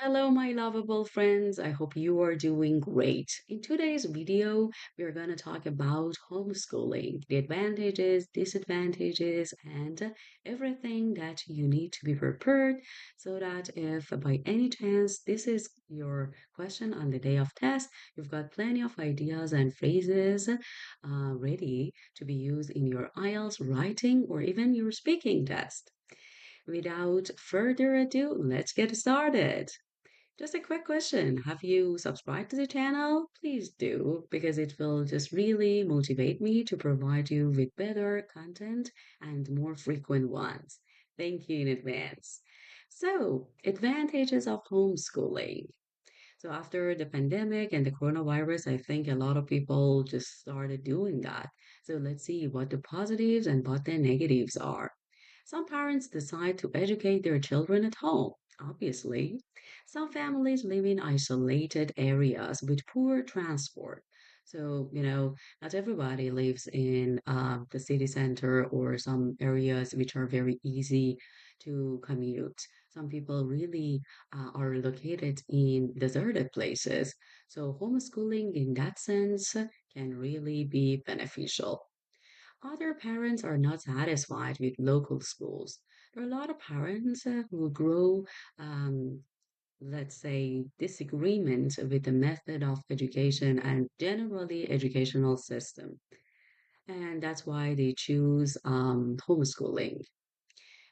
Hello, my lovable friends. I hope you are doing great. In today's video, we're going to talk about homeschooling, the advantages, disadvantages, and everything that you need to be prepared so that if by any chance this is your question on the day of test, you've got plenty of ideas and phrases ready to be used in your IELTS writing or even your speaking test. Without further ado, let's get started. Just a quick question. Have you subscribed to the channel? Please do, because it will just really motivate me to provide you with better content and more frequent ones. Thank you in advance. So, advantages of homeschooling. So, after the pandemic and the coronavirus, I think a lot of people just started doing that. So, let's see what the positives and what the negatives are. Some parents decide to educate their children at home, obviously. Some families live in isolated areas with poor transport. So, not everybody lives in the city center or some areas which are very easy to commute. Some people really are located in deserted places. So, homeschooling in that sense can really be beneficial. Other parents are not satisfied with local schools. There are a lot of parents who grow, um, let's say, disagreement with the method of education and generally educational system. And that's why they choose homeschooling.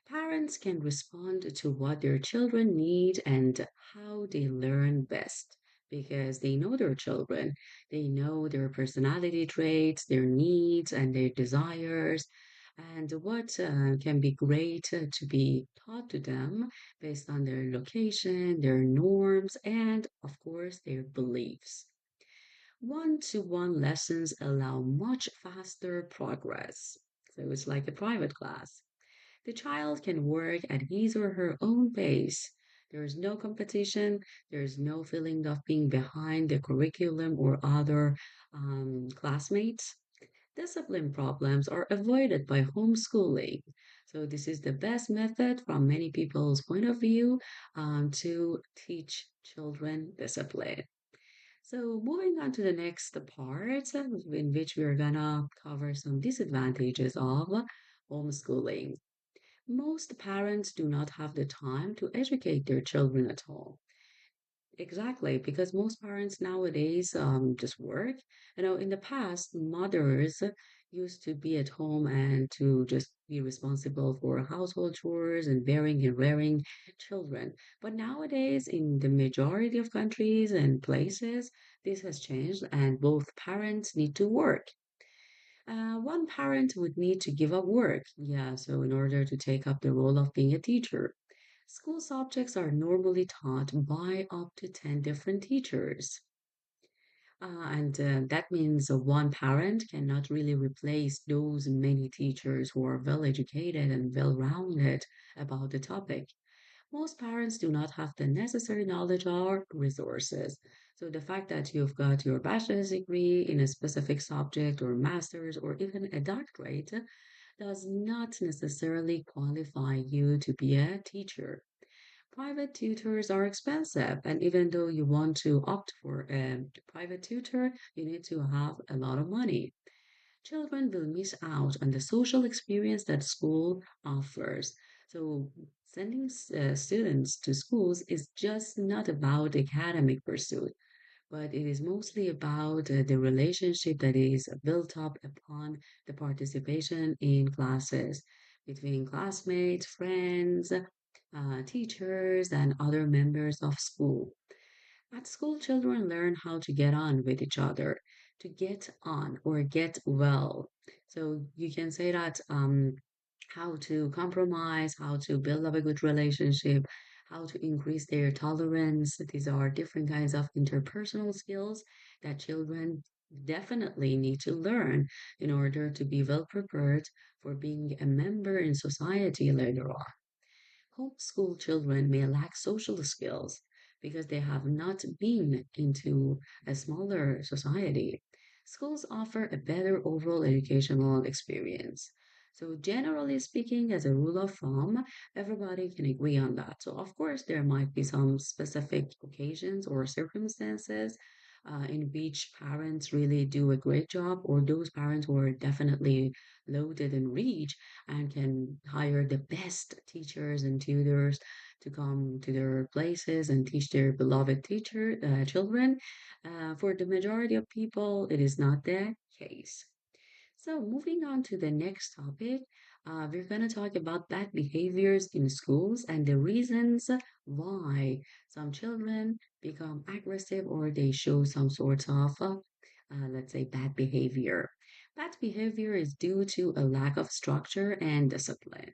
Parents can respond to what their children need and how they learn best because they know their children. They know their personality traits, their needs, and their desires, and what can be great to be taught to them based on their location, their norms, and of course, their beliefs. One to one lessons allow much faster progress. So it's like a private class. The child can work at his or her own pace. There is no competition. There is no feeling of being behind the curriculum or other classmates. Discipline problems are avoided by homeschooling. So, this is the best method from many people's point of view to teach children discipline. So, moving on to the next part, in which we're gonna cover some disadvantages of homeschooling. Most parents do not have the time to educate their children at home. Exactly, because most parents nowadays just work. In the past, mothers used to be at home and to just be responsible for household chores and bearing and rearing children. But nowadays, in the majority of countries and places, this has changed, and both parents need to work. One parent would need to give up work, yeah, so in order to take up the role of being a teacher. School subjects are normally taught by up to 10 different teachers. And that means one parent cannot really replace those many teachers who are well educated and well rounded about the topic. Most parents do not have the necessary knowledge or resources. So the fact that you've got your bachelor's degree in a specific subject or master's or even a doctorate does not necessarily qualify you to be a teacher. Private tutors are expensive, and even though you want to opt for a private tutor, you need to have a lot of money. Children will miss out on the social experience that school offers. So, sending students to schools is just not about academic pursuit, but it is mostly about the relationship that is built up upon the participation in classes between classmates, friends, teachers, and other members of school. At school, children learn how to get on with each other, to get on or get well. So you can say that how to compromise, how to build up a good relationship, how to increase their tolerance. These are different kinds of interpersonal skills that children definitely need to learn in order to be well prepared for being a member in society later on. Homeschool children may lack social skills because they have not been into a smaller society. Schools offer a better overall educational experience. So, generally speaking, as a rule of thumb, everybody can agree on that. So, of course, there might be some specific occasions or circumstances in which parents really do a great job, or those parents who are definitely loaded and rich and can hire the best teachers and tutors to come to their places and teach their beloved children. For the majority of people, it is not the case. So, moving on to the next topic, we're going to talk about bad behaviors in schools and the reasons why some children become aggressive or they show some sort of, let's say, bad behavior. Bad behavior is due to a lack of structure and discipline.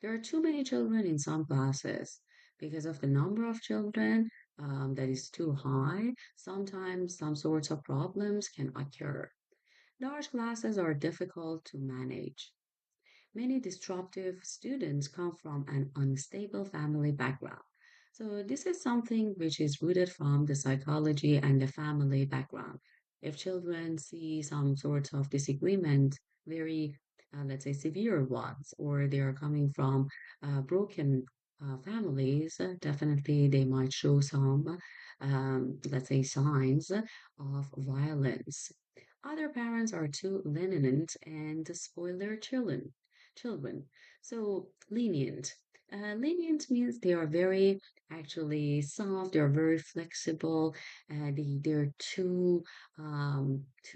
There are too many children in some classes. Because of the number of children that is too high, sometimes some sorts of problems can occur. Large classes are difficult to manage. Many disruptive students come from an unstable family background. So, this is something which is rooted from the psychology and the family background. If children see some sort of disagreement, very, let's say, severe ones, or they are coming from broken families, definitely they might show some, let's say, signs of violence. Other parents are too lenient and spoil their children. So lenient. Lenient means they are very actually soft. They are very flexible. They're too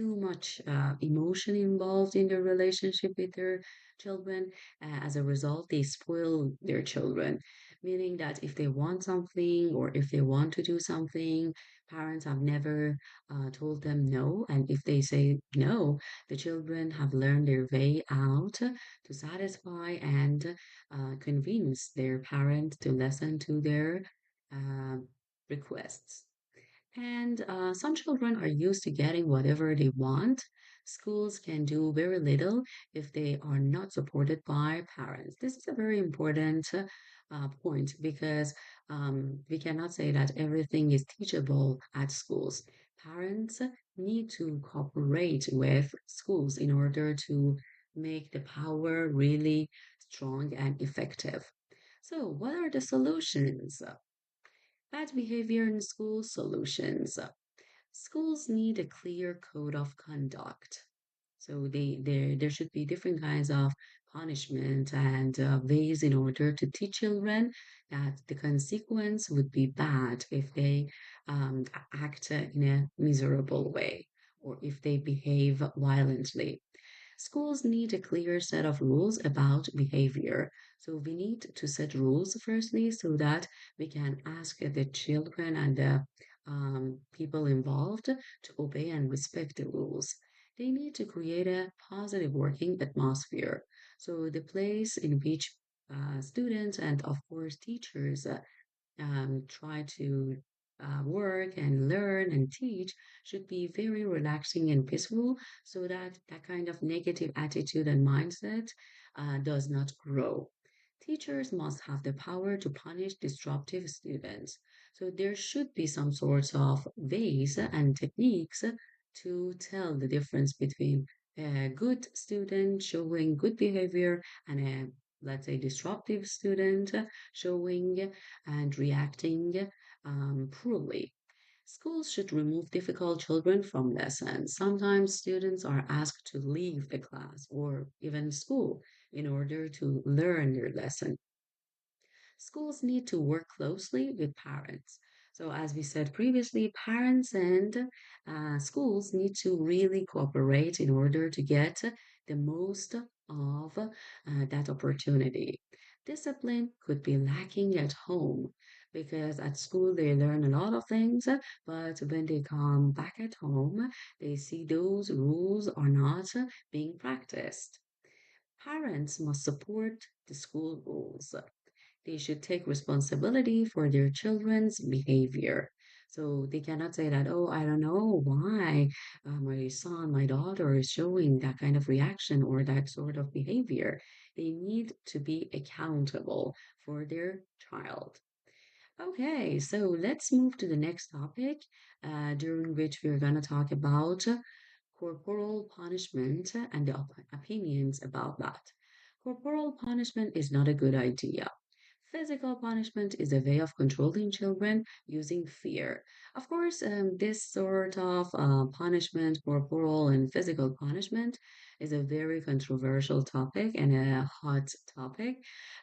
much emotion involved in their relationship with their children. As a result, they spoil their children, meaning that if they want something or if they want to do something, parents have never told them no, and if they say no, the children have learned their way out to satisfy and convince their parent to listen to their uh, requests. And some children are used to getting whatever they want. Schools can do very little if they are not supported by parents. This is a very important point because we cannot say that everything is teachable at schools. Parents need to cooperate with schools in order to make the power really strong and effective. So, what are the solutions? Bad behavior in school solutions. Schools need a clear code of conduct. So there should be different kinds of punishment and ways in order to teach children that the consequence would be bad if they act in a miserable way or if they behave violently. Schools need a clear set of rules about behavior. So we need to set rules firstly so that we can ask the children and the people involved to obey and respect the rules. They need to create a positive working atmosphere. So the place in which students and of course teachers try to work and learn and teach should be very relaxing and peaceful so that that kind of negative attitude and mindset does not grow. Teachers must have the power to punish disruptive students. So there should be some sorts of ways and techniques to tell the difference between a good student showing good behavior and a, let's say, disruptive student showing and reacting poorly. Schools should remove difficult children from lessons. Sometimes students are asked to leave the class or even school in order to learn their lesson. Schools need to work closely with parents. So, as we said previously, parents and schools need to really cooperate in order to get the most of that opportunity. Discipline could be lacking at home because at school they learn a lot of things, but when they come back at home, they see those rules are not being practiced. Parents must support the school rules. They should take responsibility for their children's behavior. So they cannot say that, oh, I don't know why my son, my daughter is showing that kind of reaction or that sort of behavior. They need to be accountable for their child. Okay, so let's move to the next topic, during which we're going to talk about corporal punishment and the opinions about that. Corporal punishment is not a good idea. Physical punishment is a way of controlling children using fear. Of course, this sort of punishment, corporal and physical punishment, is a very controversial topic and a hot topic.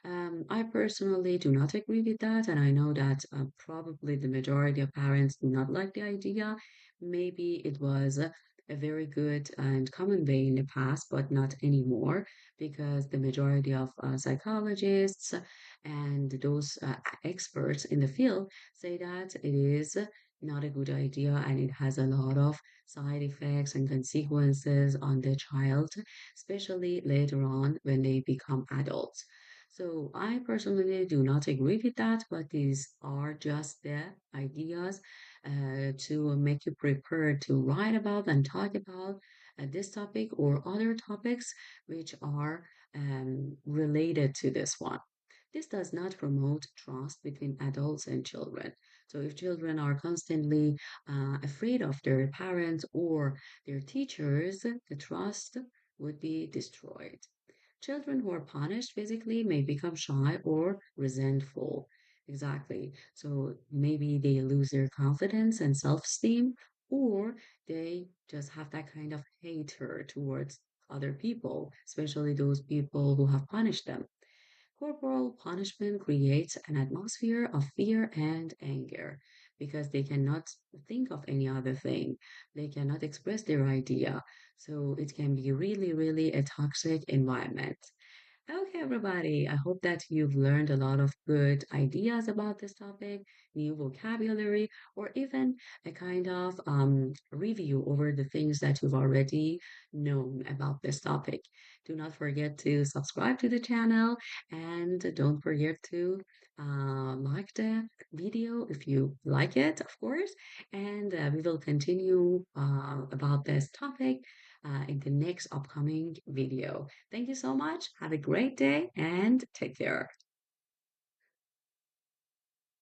I personally do not agree with that, and I know that probably the majority of parents do not like the idea. Maybe it was a very good and common way in the past, but not anymore, because the majority of psychologists and those experts in the field say that it is not a good idea and it has a lot of side effects and consequences on the child, especially later on when they become adults. So I personally do not agree with that, but these are just the ideas to make you prepared to write about and talk about this topic or other topics which are related to this one. This does not promote trust between adults and children. So, if children are constantly afraid of their parents or their teachers, the trust would be destroyed. Children who are punished physically may become shy or resentful. Exactly. So, maybe they lose their confidence and self esteem, or they just have that kind of hatred towards other people, especially those people who have punished them. Corporal punishment creates an atmosphere of fear and anger because they cannot think of any other thing. They cannot express their idea. So it can be really, really a toxic environment. Okay, everybody, I hope that you've learned a lot of good ideas about this topic, new vocabulary, or even a kind of review over the things that you've already known about this topic. Do not forget to subscribe to the channel and don't forget to like the video if you like it, of course. And we will continue about this topic in the next upcoming video. Thank you so much. Have a great day and take care.